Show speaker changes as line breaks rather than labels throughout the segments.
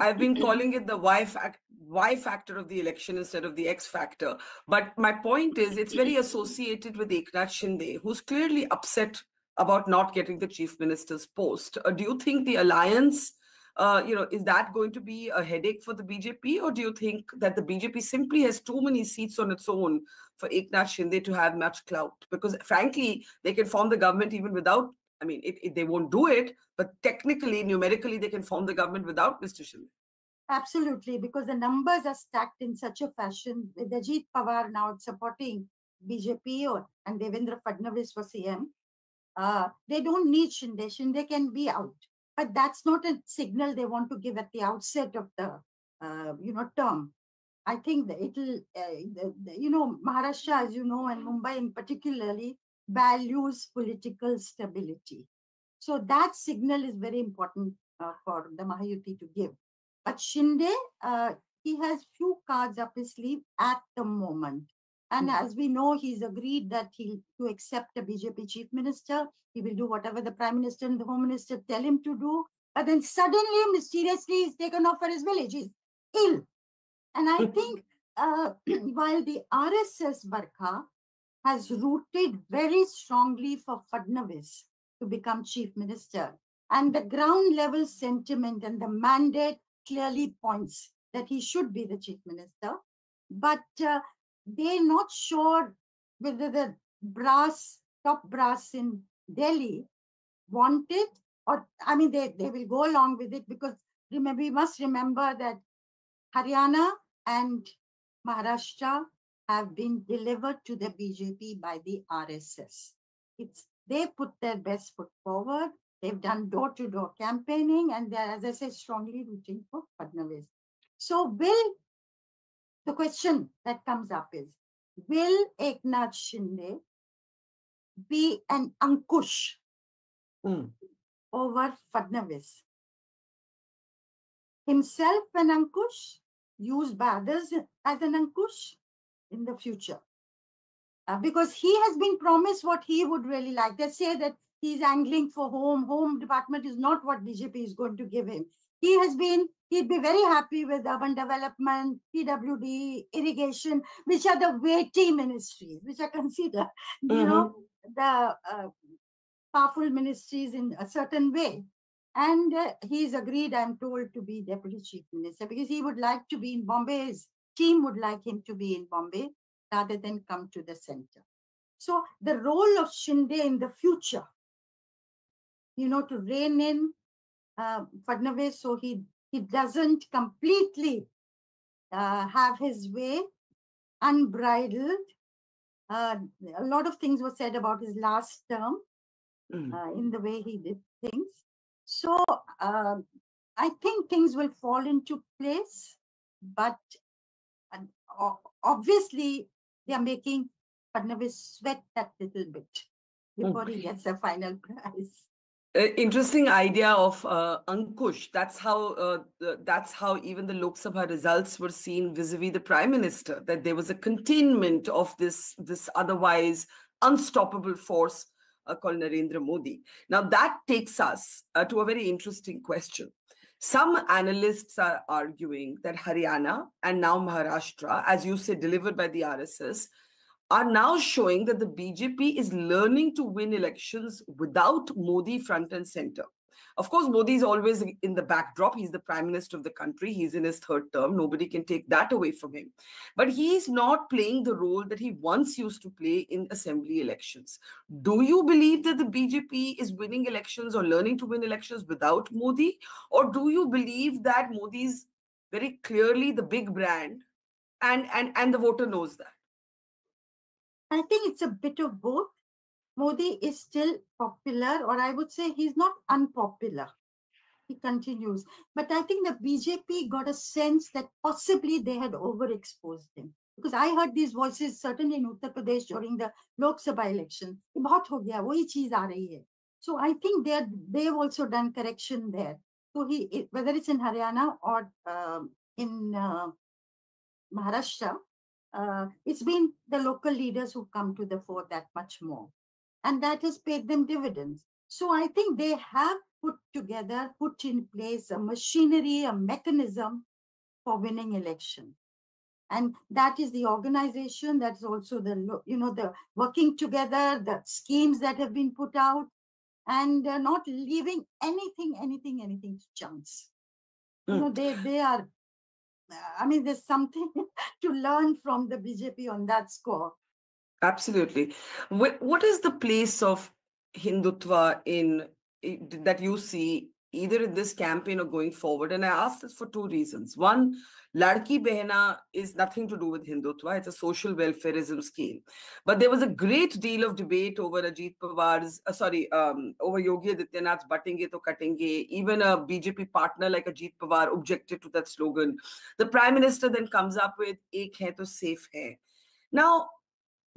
I've been calling it the Y factor of the election instead of the X factor. But my point is, it's very associated with Eknath Shinde, who's clearly upset about not getting the chief minister's post. Do you think the alliance, is that going to be a headache for the BJP, or do you think that the BJP simply has too many seats on its own for Eknath Shinde to have much clout? Because frankly, they can form the government even without. I mean, they won't do it, but technically, numerically, they can form the government without Mr. Shinde.
Absolutely, because the numbers are stacked in such a fashion with Ajit Pawar now supporting BJP and Devendra Fadnavis for CM. They don't need Shinde. Shinde can be out. But that's not a signal they want to give at the outset of the, term. I think that it'll, Maharashtra, as you know, and Mumbai in particularly, values political stability. So that signal is very important for the Mahayuti to give. But Shinde, he has few cards up his sleeve at the moment. And as we know, he's agreed that he'll to accept a BJP chief minister. He will do whatever the prime minister and the home minister tell him to do. But then suddenly, mysteriously, he's taken off for his village. He's ill. And I think while the RSS Barkha has rooted very strongly for Fadnavis to become chief minister, and the ground level sentiment and the mandate clearly points that he should be the chief minister, but they're not sure whether the top brass in Delhi want it, or I mean, they will go along with it, because remember, we must remember that Haryana and Maharashtra have been delivered to the BJP by the RSS. They put their best foot forward. They've done door-to-door campaigning, and they're, as I say, strongly rooting for Fadnavis. So the question that comes up is, will Eknath Shinde be an Ankush over Fadnavis? Himself an Ankush, used by others as an Ankush in the future. Because he has been promised what he would really like. They say that he's angling for home department is not what BJP is going to give him. He'd be very happy with urban development, PWD, irrigation, which are the weighty ministries, which are considered, the powerful ministries in a certain way. And he's agreed, I'm told, to be deputy chief minister, because he would like to be in Bombay. His team would like him to be in Bombay rather than come to the center. So the role of Shinde in the future, to rein in Fadnavis so he doesn't completely have his way unbridled. A lot of things were said about his last term in the way he did things. So I think things will fall into place, but obviously they are making Fadnavis sweat that little bit before he gets a final prize.
Interesting idea of Ankush. That's how even the Lok Sabha results were seen vis-a-vis the Prime Minister. That there was a containment of this otherwise unstoppable force called Narendra Modi. Now that takes us to a very interesting question. Some analysts are arguing that Haryana and now Maharashtra, as you said, delivered by the RSS, are now showing that the BJP is learning to win elections without Modi front and center. Of course, Modi is always in the backdrop. He's the prime minister of the country. He's in his third term. Nobody can take that away from him. But he's not playing the role that he once used to play in assembly elections. Do you believe that the BJP is winning elections or learning to win elections without Modi? Or do you believe that Modi is very clearly the big brand and the voter knows that?
I think it's a bit of both. Modi is still popular, or I would say he's not unpopular. He continues. But I think the BJP got a sense that possibly they had overexposed him. Because I heard these voices certainly in Uttar Pradesh during the Lok Sabha election. बहुत हो गया, वही चीज आ रही है. So I think they've also done correction there. So whether it's in Haryana or in Maharashtra, it's been the local leaders who come to the fore that much more. And that has paid them dividends. So I think they have put together, put in place a machinery, a mechanism for winning election. And that is the organization, that's also the, the working together, the schemes that have been put out, and not leaving anything to chance. They are, I mean, there's something to learn from the BJP on that score.
Absolutely. What is the place of Hindutva that you see either in this campaign or going forward? And I ask this for two reasons. One, Ladki Behna is nothing to do with Hindutva. It's a social welfareism scheme. But there was a great deal of debate over Ajit Pawar's, over Yogi Adityanath's Batenge to Katenge. Even a BJP partner like Ajit Pawar objected to that slogan. The Prime Minister then comes up with Ek hai to safe hai. Now,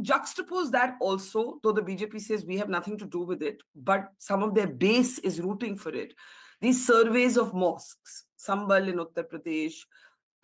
juxtapose that also, though the BJP says we have nothing to do with it, but some of their base is rooting for it. These surveys of mosques, Sambal in Uttar Pradesh,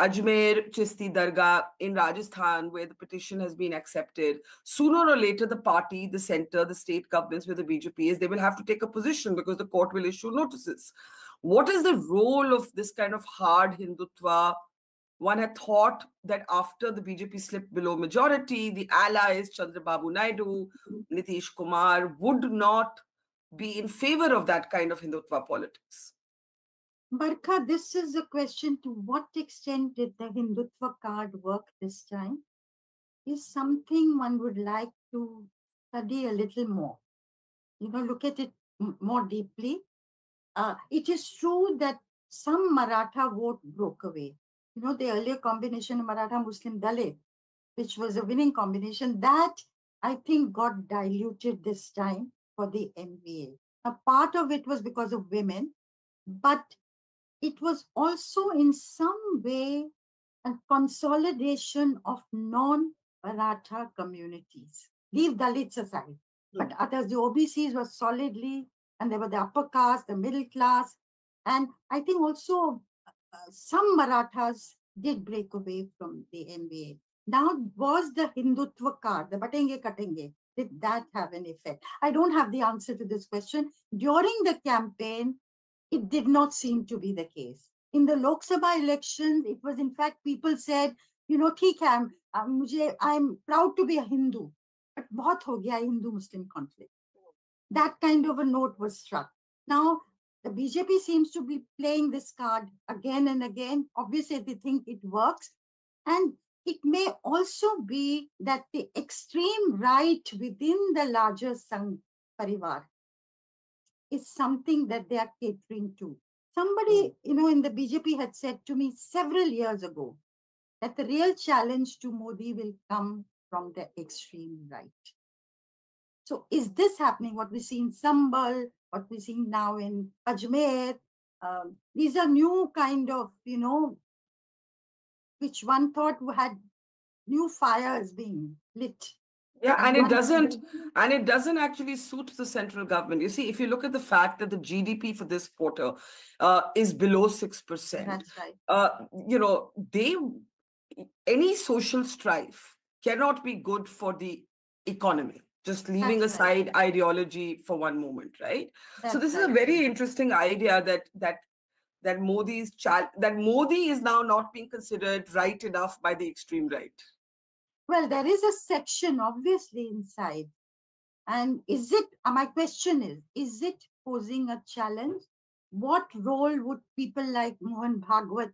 Ajmer Chisti Dargah in Rajasthan, where the petition has been accepted, sooner or later the party, the center, the state governments where the BJP is, they will have to take a position because the court will issue notices. What is the role of this kind of hard Hindutva? One had thought that after the BJP slipped below majority, the allies, Chandrababu Naidu, Nitish Kumar, would not be in favor of that kind of Hindutva politics.
Barkha, this is a question: to what extent did the Hindutva card work this time? Is something one would like to study a little more. Look at it more deeply. It is true that some Maratha vote broke away. The earlier combination of Maratha Muslim Dalit, which was a winning combination, that I think got diluted this time for the MVA. A part of it was because of women, but it was also in some way a consolidation of non-Maratha communities. Leave Dalits aside, but others, the OBCs were solidly, and there were the upper caste, the middle class, and I think also some Marathas did break away from the MVA. Now, was the Hindutva card, the Batenge Katenge, did that have an effect? I don't have the answer to this question. During the campaign, it did not seem to be the case. In the Lok Sabha elections, it was in fact people said, ठीक है, I'm proud to be a Hindu, but बहुत हो गया Hindu-Muslim conflict. That kind of a note was struck. Now, the BJP seems to be playing this card again and again. Obviously, they think it works. And it may also be that the extreme right within the larger Sangh Parivar is something that they are catering to. Somebody, in the BJP had said to me several years ago that the real challenge to Modi will come from the extreme right. So is this happening? What we see in Sambal, what we see now in Ajmer, these are new kind of, which one thought had new fires being lit.
Yeah, and it doesn't actually suit the central government. You see, if you look at the fact that the GDP for this quarter is below 6%,
that's right.
Any social strife cannot be good for the economy. Just leaving
That's
aside
right.
ideology for one moment, right?
That's
so this
right.
is a very interesting idea that Modi is now not being considered right enough by the extreme right.
Well, there is a section obviously inside. And my question is it posing a challenge? What role would people like Mohan Bhagwat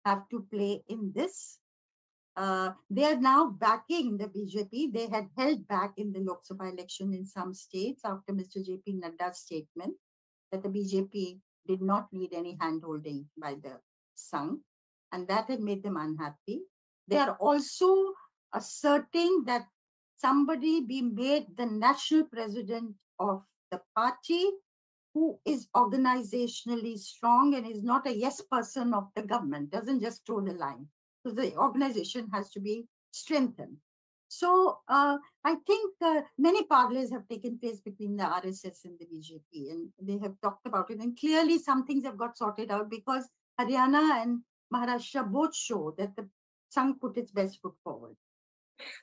have to play in this? They are now backing the BJP. They had held back in the Lok Sabha election in some states after Mr. J.P. Nadda's statement that the BJP did not need any handholding by the Sangh, and that had made them unhappy. They are also asserting that somebody be made the national president of the party who is organizationally strong and is not a yes person of the government, doesn't just toe the line. So the organization has to be strengthened. So I think many parleys have taken place between the RSS and the BJP, and they have talked about it. And clearly some things have got sorted out because Haryana and Maharashtra both show that the Sangh put its best foot forward.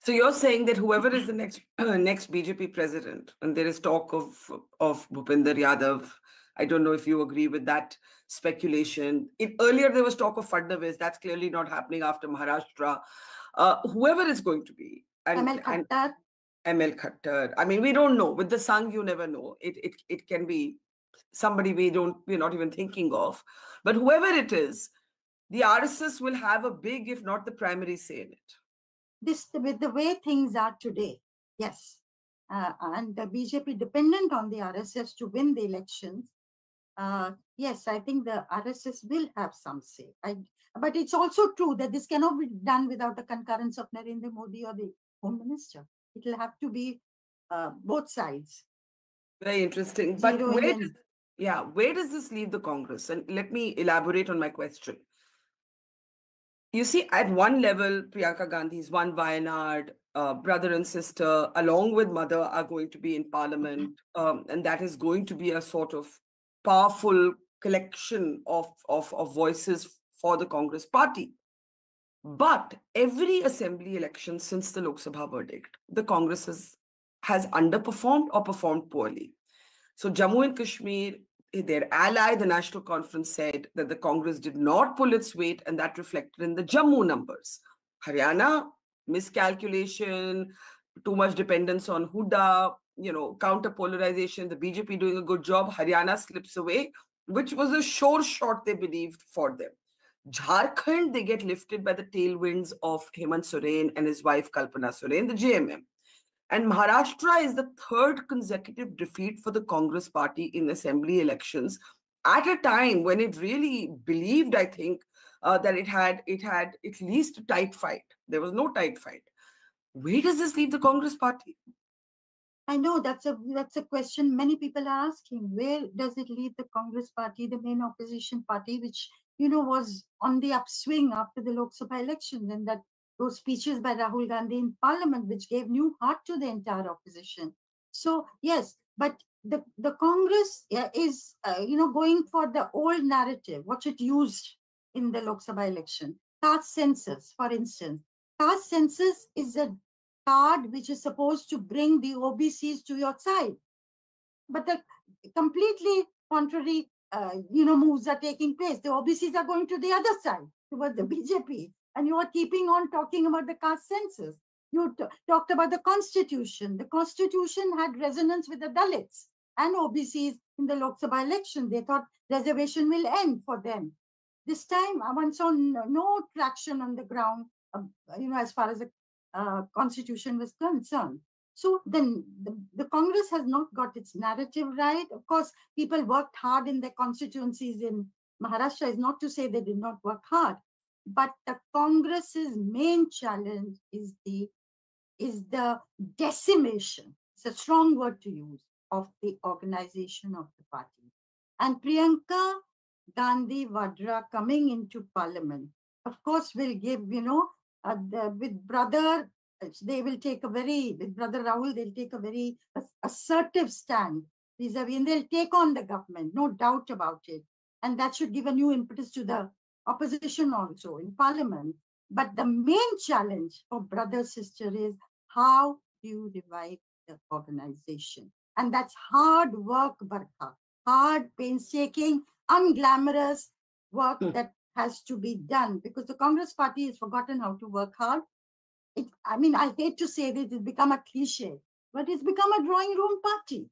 So you're saying that whoever is the next BJP president, and there is talk of Bhupinder Yadav I don't know if you agree with that speculation. Earlier, there was talk of Fadnavis. That's clearly not happening after Maharashtra. Whoever it's going to be,
ML
and
Khattar.
ML Khattar. I mean, we don't know. With the Sangh, you never know. It can be somebody we're not even thinking of. But whoever it is, the RSS will have a big, if not the primary say in it.
With the way things are today, yes. And the BJP dependent on the RSS to win the elections. Yes, I think the RSS will have some say. But it's also true that this cannot be done without the concurrence of Narendra Modi or the Home Minister. It will have to be both sides.
Very interesting. But where does this leave the Congress? And let me elaborate on my question. You see, at one level, Priyanka Gandhi's one Wayanad, brother and sister, along with mother, are going to be in parliament. And that is going to be a sort of powerful collection of voices for the Congress party. But every assembly election since the Lok Sabha verdict, the Congress has underperformed or performed poorly. So Jammu and Kashmir, their ally, the National Conference, said that the Congress did not pull its weight, and that reflected in the Jammu numbers. Haryana, miscalculation, too much dependence on Huda, counter polarization, the BJP doing a good job, Haryana slips away, which was a sure shot they believed for them. Jharkhand, they get lifted by the tailwinds of Hemant Soren and his wife Kalpana Soren, the JMM. And Maharashtra is the third consecutive defeat for the Congress party in assembly elections at a time when it really believed, I think, that it had at least a tight fight. There was no tight fight. Where does this leave the Congress party?
I know that's a question many people are asking. Where does it leave the Congress party, the main opposition party, which was on the upswing after the Lok Sabha election, and that those speeches by Rahul Gandhi in Parliament, which gave new heart to the entire opposition. So yes, but the Congress is going for the old narrative, what it used in the Lok Sabha election. Caste census, for instance. Caste census is a card which is supposed to bring the OBCs to your side. But the completely contrary, moves are taking place. The OBCs are going to the other side, towards the BJP. And you are keeping on talking about the caste census. You talked about the constitution. The constitution had resonance with the Dalits and OBCs in the Lok Sabha election. They thought reservation will end for them. This time, one saw no traction on the ground, as far as the constitution was concerned. So then the Congress has not got its narrative right. Of course, people worked hard in their constituencies in Maharashtra. Is not to say they did not work hard, but the Congress's main challenge is the decimation. It's a strong word to use, of the organization of the party. And Priyanka Gandhi Vadra coming into parliament, of course, will give, with brother, they will take with brother Rahul, they'll take a very assertive stand vis-a-vis, and they'll take on the government, no doubt about it. And that should give a new impetus to the opposition also in parliament. But the main challenge for brother, sister is how do you revive the organization? And that's hard work, Barkha. Hard, painstaking, unglamorous work that has to be done, because the Congress party has forgotten how to work hard. I hate to say this, it's become a cliche, but it's become a drawing room party.